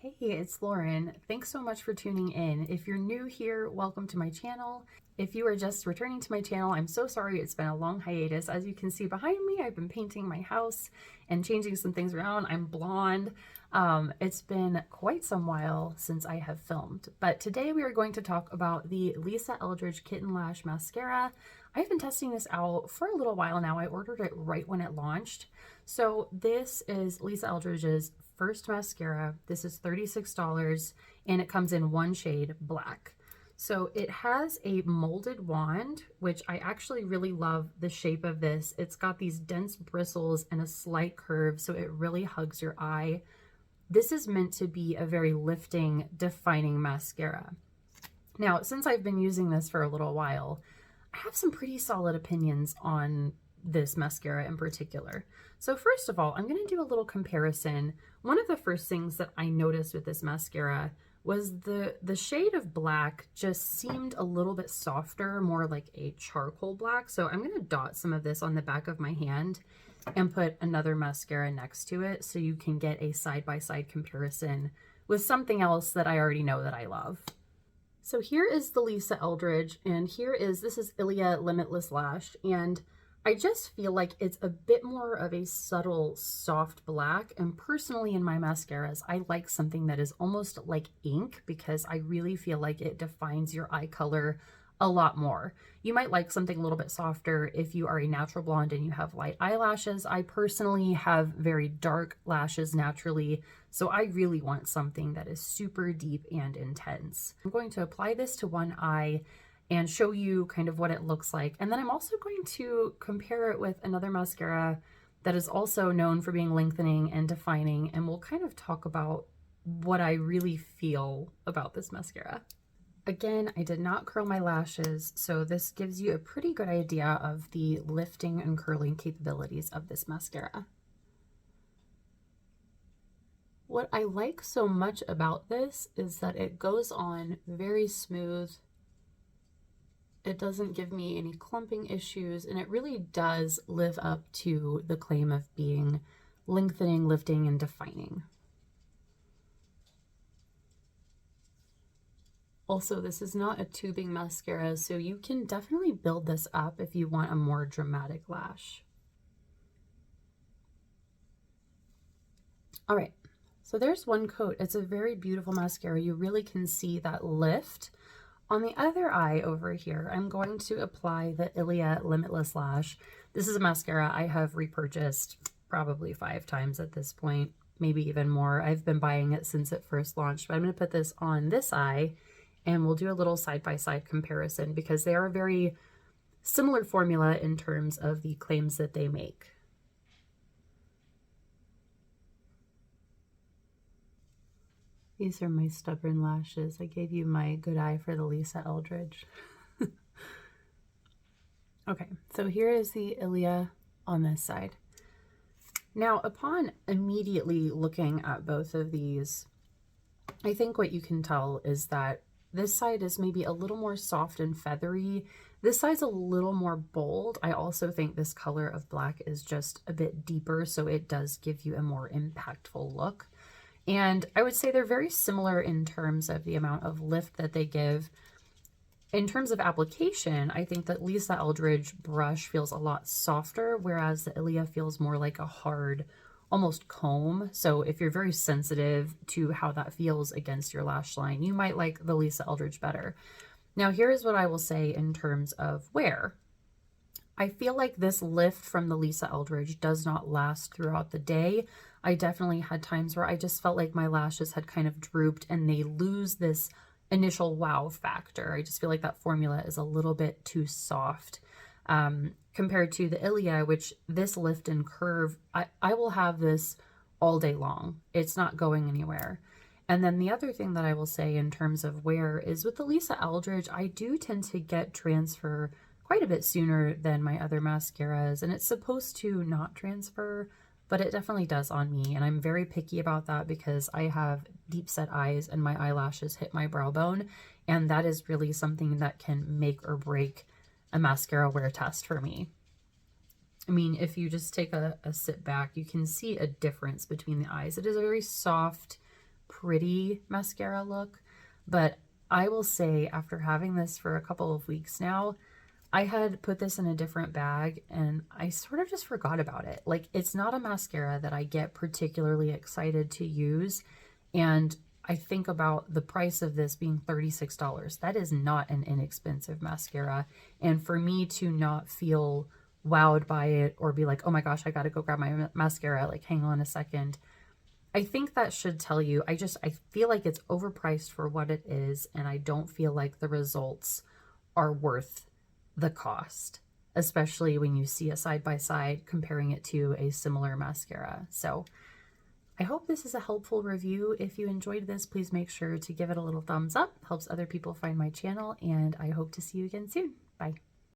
Hey, it's Lauren. Thanks so much for tuning in. If you're new here, welcome to my channel. If you are just returning to my channel, I'm so sorry it's been a long hiatus. As you can see behind me, I've been painting my house and changing some things around. I'm blonde. It's been quite some while since I have filmed, but today we are going to talk about the Lisa Eldridge Kitten Lash Mascara. I've been testing this out for a little while now. I ordered it right when it launched. So this is Lisa Eldridge's first mascara. This is $36 and it comes in one shade, black. So it has a molded wand, which I actually really love the shape of this. It's got these dense bristles and a slight curve, so it really hugs your eye. This is meant to be a very lifting, defining mascara. Now, since I've been using this for a little while, I have some pretty solid opinions on this mascara in particular. So first of all, I'm going to do a little comparison. One of the first things that I noticed with this mascara was the shade of black just seemed a little bit softer, more like a charcoal black. So I'm going to dot some of this on the back of my hand and put another mascara next to it so you can get a side-by-side comparison with something else that I already know that I love. So here is the Lisa Eldridge, and this is Ilia Limitless Lash, and I just feel like it's a bit more of a subtle, soft black, and personally in my mascaras, I like something that is almost like ink because I really feel like it defines your eye color a lot more. You might like something a little bit softer if you are a natural blonde and you have light eyelashes. I personally have very dark lashes naturally, so I really want something that is super deep and intense. I'm going to apply this to one eye and show you kind of what it looks like. And then I'm also going to compare it with another mascara that is also known for being lengthening and defining, and we'll kind of talk about what I really feel about this mascara. Again, I did not curl my lashes, so this gives you a pretty good idea of the lifting and curling capabilities of this mascara. What I like so much about this is that it goes on very smooth. It doesn't give me any clumping issues, and it really does live up to the claim of being lengthening, lifting, and defining. Also, this is not a tubing mascara, so you can definitely build this up if you want a more dramatic lash. All right, so there's one coat. It's a very beautiful mascara. You really can see that lift. On the other eye over here, I'm going to apply the Ilia Limitless Lash. This is a mascara I have repurchased probably 5 times at this point, maybe even more. I've been buying it since it first launched, but I'm going to put this on this eye and we'll do a little side-by-side comparison because they are a very similar formula in terms of the claims that they make. These are my stubborn lashes. I gave you my good eye for the Lisa Eldridge. Okay, so here is the Ilia on this side. Now, upon immediately looking at both of these, I think what you can tell is that this side is maybe a little more soft and feathery. This side's a little more bold. I also think this color of black is just a bit deeper, so it does give you a more impactful look. And I would say they're very similar in terms of the amount of lift that they give. In terms of application, I think that Lisa Eldridge brush feels a lot softer, whereas the Ilia feels more like a hard, almost comb. So if you're very sensitive to how that feels against your lash line, you might like the Lisa Eldridge better. Now, here's what I will say in terms of wear. I feel like this lift from the Lisa Eldridge does not last throughout the day. I definitely had times where I just felt like my lashes had kind of drooped and they lose this initial wow factor. I just feel like that formula is a little bit too soft compared to the Ilia, which this lift and curve, I will have this all day long. It's not going anywhere. And then the other thing that I will say in terms of wear is with the Lisa Eldridge, I do tend to get transfer quite a bit sooner than my other mascaras, and it's supposed to not transfer, but it definitely does on me, and I'm very picky about that because I have deep set eyes and my eyelashes hit my brow bone, and that is really something that can make or break a mascara wear test for me. I mean, if you just take a sit back, you can see a difference between the eyes. It is a very soft, pretty mascara look. But I will say, after having this for a couple of weeks now, I had put this in a different bag and I sort of just forgot about it. Like, it's not a mascara that I get particularly excited to use. And I think about the price of this being $36. That is not an inexpensive mascara. And for me to not feel wowed by it or be like, oh my gosh, I got to go grab my mascara, like, hang on a second. I think that should tell you, I feel like it's overpriced for what it is. And I don't feel like the results are worth the cost, especially when you see a side by side comparing it to a similar mascara. So I hope this is a helpful review. If you enjoyed this, please make sure to give it a little thumbs up. Helps other people find my channel, and I hope to see you again soon. Bye.